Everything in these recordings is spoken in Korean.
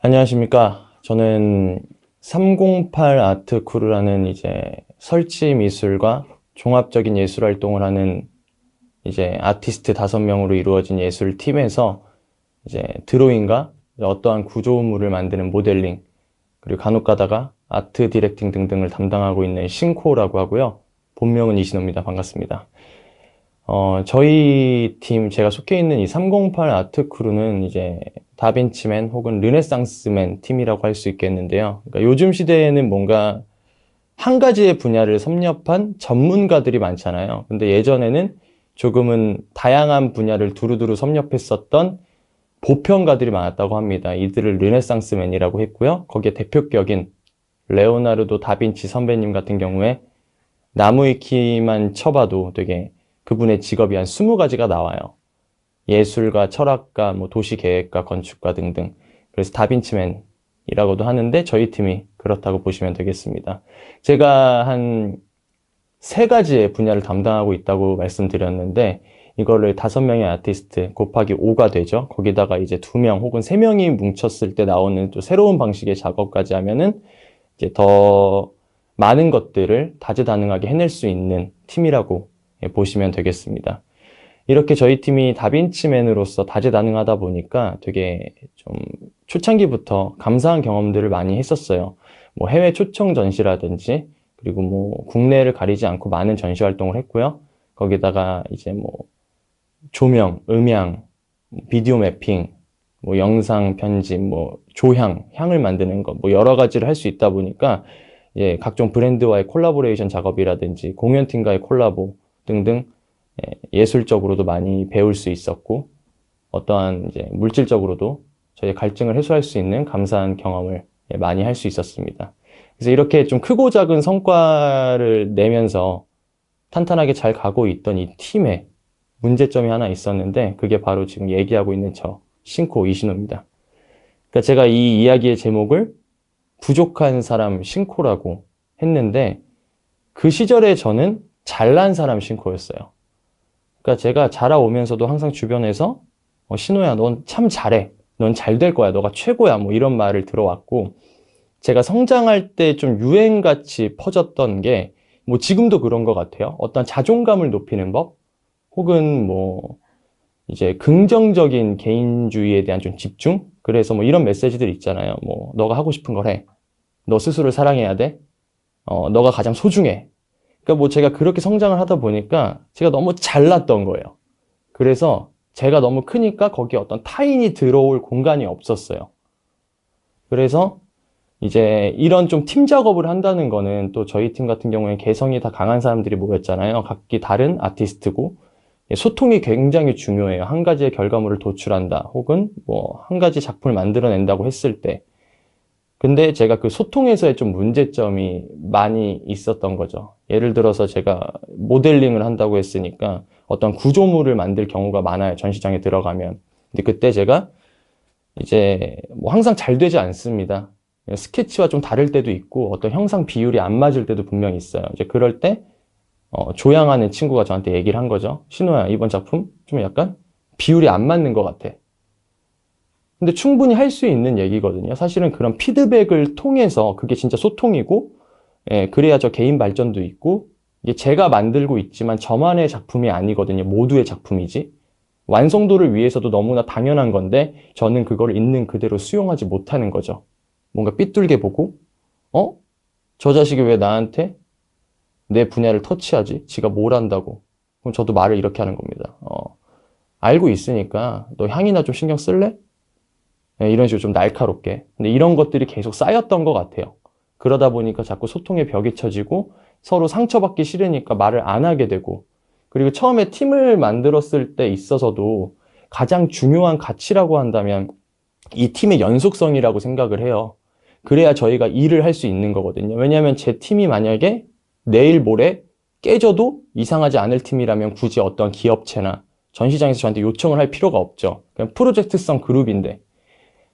안녕하십니까. 저는 308 아트크루라는 설치 미술과 종합적인 예술 활동을 하는 아티스트 5명으로 이루어진 예술팀에서 드로잉과 어떠한 구조물을 만드는 모델링, 그리고 간혹 가다가 아트 디렉팅 등등을 담당하고 있는 신코라고 하고요. 본명은 이신호입니다. 반갑습니다. 저희 팀, 제가 속해 있는 이 308 아트크루는 다빈치맨 혹은 르네상스맨 팀이라고 할 수 있겠는데요. 그러니까 요즘 시대에는 뭔가 한 가지의 분야를 섭렵한 전문가들이 많잖아요. 근데 예전에는 조금은 다양한 분야를 두루두루 섭렵했었던 보편가들이 많았다고 합니다. 이들을 르네상스맨이라고 했고요. 거기에 대표격인 레오나르도 다빈치 선배님 같은 경우에 나무위 키만 쳐봐도 되게 그분의 직업이 한 20가지가 나와요. 예술가, 철학가, 뭐 도시계획가, 건축가 등등. 그래서 다빈치맨이라고도 하는데 저희 팀이 그렇다고 보시면 되겠습니다. 제가 한 3가지의 분야를 담당하고 있다고 말씀드렸는데 이거를 5명의 아티스트 곱하기 5가 되죠. 거기다가 이제 2명 혹은 3명이 뭉쳤을 때 나오는 또 새로운 방식의 작업까지 하면은 더 많은 것들을 다재다능하게 해낼 수 있는 팀이라고 보시면 되겠습니다. 이렇게 저희 팀이 다빈치맨으로서 다재다능하다 보니까 되게 좀 초창기부터 감사한 경험들을 많이 했었어요. 뭐 해외 초청 전시라든지 그리고 뭐 국내를 가리지 않고 많은 전시 활동을 했고요. 거기다가 뭐 조명, 음향, 비디오 매핑, 뭐 영상 편집, 뭐 조향, 향을 만드는 것, 뭐 여러 가지를 할 수 있다 보니까 각종 브랜드와의 콜라보레이션 작업이라든지 공연팀과의 콜라보 등등 예술적으로도 많이 배울 수 있었고 어떠한 물질적으로도 저희 갈증을 해소할 수 있는 감사한 경험을 많이 할 수 있었습니다. 그래서 이렇게 좀 크고 작은 성과를 내면서 탄탄하게 잘 가고 있던 이 팀에 문제점이 하나 있었는데 그게 바로 지금 얘기하고 있는 저 신코 이신호입니다. 그러니까 제가 이 이야기의 제목을 부족한 사람 신코라고 했는데 그 시절에 저는 잘난 사람 신코였어요. 그러니까 제가 자라오면서도 항상 주변에서 신호야, 넌 참 잘해. 넌 잘 될 거야. 너가 최고야. 뭐 이런 말을 들어왔고 제가 성장할 때 좀 유행같이 퍼졌던 게 뭐 지금도 그런 것 같아요. 어떤 자존감을 높이는 법 혹은 뭐 긍정적인 개인주의에 대한 좀 집중? 그래서 뭐 이런 메시지들 있잖아요. 뭐 너가 하고 싶은 걸 해. 너 스스로를 사랑해야 돼. 너가 가장 소중해. 그러니까 뭐 제가 그렇게 성장을 하다 보니까 제가 너무 잘났던 거예요. 그래서 제가 너무 크니까 거기에 어떤 타인이 들어올 공간이 없었어요. 그래서 이런 좀 팀 작업을 한다는 거는 또 저희 팀 같은 경우에 개성이 다 강한 사람들이 모였잖아요. 각기 다른 아티스트고 소통이 굉장히 중요해요. 한 가지의 결과물을 도출한다 혹은 뭐 한 가지 작품을 만들어낸다고 했을 때 근데 제가 그 소통에서의 좀 문제점이 많이 있었던 거죠. 예를 들어서 제가 모델링을 한다고 했으니까 어떤 구조물을 만들 경우가 많아요. 전시장에 들어가면. 근데 그때 제가 뭐 항상 잘 되지 않습니다. 스케치와 좀 다를 때도 있고 어떤 형상 비율이 안 맞을 때도 분명히 있어요. 그럴 때 조향하는 친구가 저한테 얘기를 한 거죠. 신호야, 이번 작품 좀 약간 비율이 안 맞는 것 같아. 근데 충분히 할 수 있는 얘기거든요. 사실은 그런 피드백을 통해서 그게 진짜 소통이고, 그래야 저 개인 발전도 있고, 이게 제가 만들고 있지만 저만의 작품이 아니거든요. 모두의 작품이지. 완성도를 위해서도 너무나 당연한 건데, 저는 그걸 있는 그대로 수용하지 못하는 거죠. 뭔가 삐뚤게 보고, 어? 저 자식이 왜 나한테 내 분야를 터치하지? 지가 뭘 안다고. 그럼 저도 말을 이렇게 하는 겁니다. 알고 있으니까 너 향이나 좀 신경 쓸래? 네, 이런 식으로 좀 날카롭게. 근데 이런 것들이 계속 쌓였던 것 같아요. 그러다 보니까 자꾸 소통의 벽이 쳐지고 서로 상처받기 싫으니까 말을 안 하게 되고 그리고 처음에 팀을 만들었을 때 있어서도 가장 중요한 가치라고 한다면 이 팀의 연속성이라고 생각을 해요. 그래야 저희가 일을 할 수 있는 거거든요. 왜냐하면 제 팀이 만약에 내일 모레 깨져도 이상하지 않을 팀이라면 굳이 어떤 기업체나 전시장에서 저한테 요청을 할 필요가 없죠. 그냥 프로젝트성 그룹인데.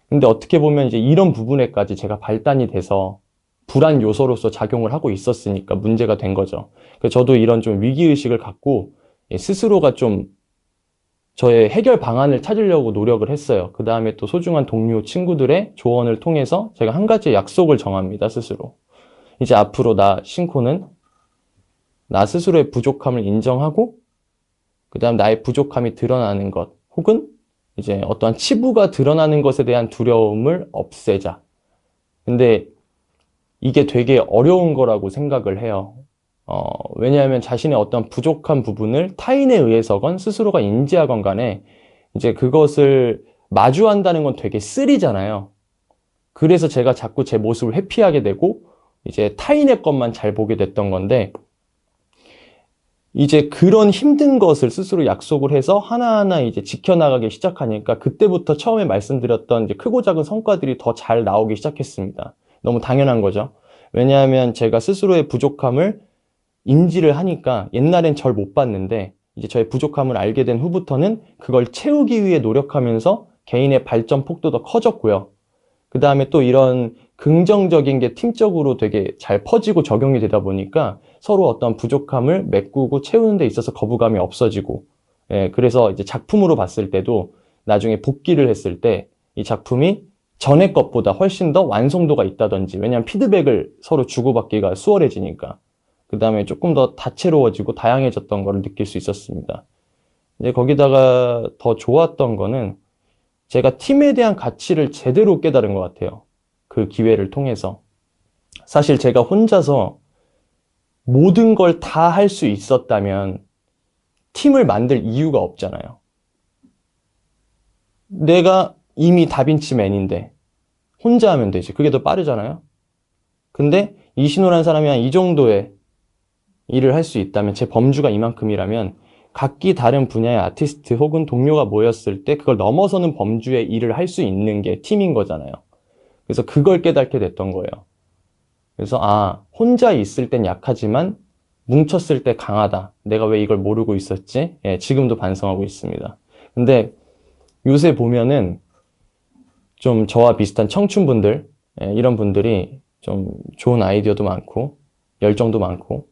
근데 어떻게 보면 이런 부분에까지 제가 발단이 돼서 불안 요소로서 작용을 하고 있었으니까 문제가 된 거죠. 그래서 저도 이런 좀 위기의식을 갖고 스스로가 좀 저의 해결 방안을 찾으려고 노력을 했어요. 그 다음에 또 소중한 동료, 친구들의 조언을 통해서 제가 한 가지 약속을 정합니다, 스스로. 이제 앞으로 신코는 나 스스로의 부족함을 인정하고, 그 다음 나의 부족함이 드러나는 것, 혹은 이제 어떠한 치부가 드러나는 것에 대한 두려움을 없애자. 근데 이게 되게 어려운 거라고 생각을 해요. 왜냐하면 자신의 어떤 부족한 부분을 타인에 의해서건 스스로가 인지하건 간에 이제 그것을 마주한다는 건 되게 쓰리잖아요. 그래서 제가 자꾸 제 모습을 회피하게 되고 이제 타인의 것만 잘 보게 됐던 건데, 이제 그런 힘든 것을 스스로 약속을 해서 하나하나 이제 지켜나가기 시작하니까 그때부터 처음에 말씀드렸던 이제 크고 작은 성과들이 더 잘 나오기 시작했습니다. 너무 당연한 거죠. 왜냐하면 제가 스스로의 부족함을 인지를 하니까 옛날엔 절 못 봤는데 이제 저의 부족함을 알게 된 후부터는 그걸 채우기 위해 노력하면서 개인의 발전 폭도 더 커졌고요. 그 다음에 또 이런 긍정적인 게 팀적으로 되게 잘 퍼지고 적용이 되다 보니까 서로 어떤 부족함을 메꾸고 채우는 데 있어서 거부감이 없어지고, 예, 그래서 이제 작품으로 봤을 때도 나중에 복귀를 했을 때 이 작품이 전에 것보다 훨씬 더 완성도가 있다든지, 왜냐하면 피드백을 서로 주고받기가 수월해지니까, 그 다음에 조금 더 다채로워지고 다양해졌던 걸 느낄 수 있었습니다. 이제 거기다가 더 좋았던 거는 제가 팀에 대한 가치를 제대로 깨달은 것 같아요. 그 기회를 통해서. 사실 제가 혼자서 모든 걸 다 할 수 있었다면 팀을 만들 이유가 없잖아요. 내가 이미 다빈치맨인데 혼자 하면 되지. 그게 더 빠르잖아요. 근데 이신호라는 사람이 한 이 정도의 일을 할 수 있다면, 제 범주가 이만큼이라면 각기 다른 분야의 아티스트 혹은 동료가 모였을 때 그걸 넘어서는 범주의 일을 할 수 있는 게 팀인 거잖아요. 그래서 그걸 깨닫게 됐던 거예요. 그래서 혼자 있을 땐 약하지만 뭉쳤을 때 강하다. 내가 왜 이걸 모르고 있었지? 예, 지금도 반성하고 있습니다. 근데 요새 보면은 좀 저와 비슷한 청춘분들, 예, 이런 분들이 좀 좋은 아이디어도 많고 열정도 많고,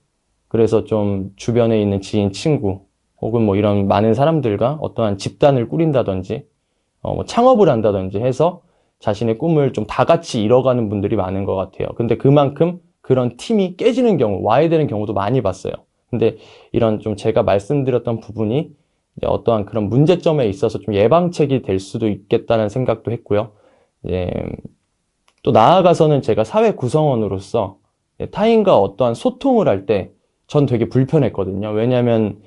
그래서 좀 주변에 있는 지인, 친구 혹은 뭐 이런 많은 사람들과 어떠한 집단을 꾸린다든지 뭐 창업을 한다든지 해서 자신의 꿈을 좀 다 같이 이뤄가는 분들이 많은 것 같아요. 근데 그만큼 그런 팀이 깨지는 경우, 와해되는 경우도 많이 봤어요. 근데 이런 좀 제가 말씀드렸던 부분이 이제 어떠한 그런 문제점에 있어서 좀 예방책이 될 수도 있겠다는 생각도 했고요. 예, 또 나아가서는 제가 사회 구성원으로서 타인과 어떠한 소통을 할 때 전 되게 불편했거든요. 왜냐하면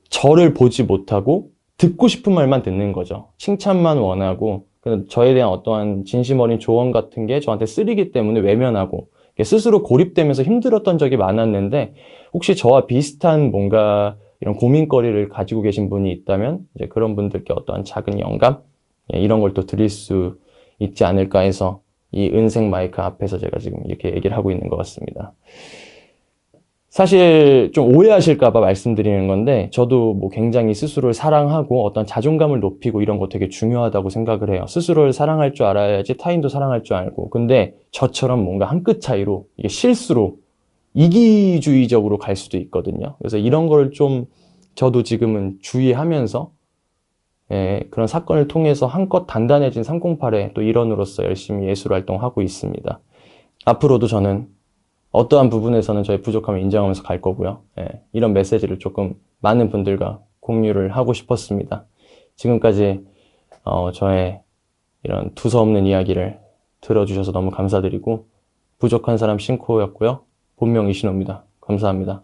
저를 보지 못하고 듣고 싶은 말만 듣는 거죠. 칭찬만 원하고, 저에 대한 어떠한 진심 어린 조언 같은 게 저한테 쓰리기 때문에 외면하고 스스로 고립되면서 힘들었던 적이 많았는데, 혹시 저와 비슷한 뭔가 이런 고민거리를 가지고 계신 분이 있다면 이제 그런 분들께 어떠한 작은 영감, 이런 걸 또 드릴 수 있지 않을까 해서 이 은색 마이크 앞에서 제가 지금 이렇게 얘기를 하고 있는 것 같습니다. 사실 좀 오해하실까봐 말씀드리는 건데, 저도 뭐 굉장히 스스로를 사랑하고 어떤 자존감을 높이고 이런 거 되게 중요하다고 생각을 해요. 스스로를 사랑할 줄 알아야지 타인도 사랑할 줄 알고. 근데 저처럼 뭔가 한 끗 차이로 이게 실수로 이기주의적으로 갈 수도 있거든요. 그래서 이런 걸 좀 저도 지금은 주의하면서, 예, 그런 사건을 통해서 한껏 단단해진 308의 또 일원으로서 열심히 예술 활동하고 있습니다. 앞으로도 저는 어떠한 부분에서는 저의 부족함을 인정하면서 갈 거고요. 예, 이런 메시지를 조금 많은 분들과 공유를 하고 싶었습니다. 지금까지 저의 이런 두서없는 이야기를 들어주셔서 너무 감사드리고, 부족한 사람 신코였고요. 본명 이신호입니다. 감사합니다.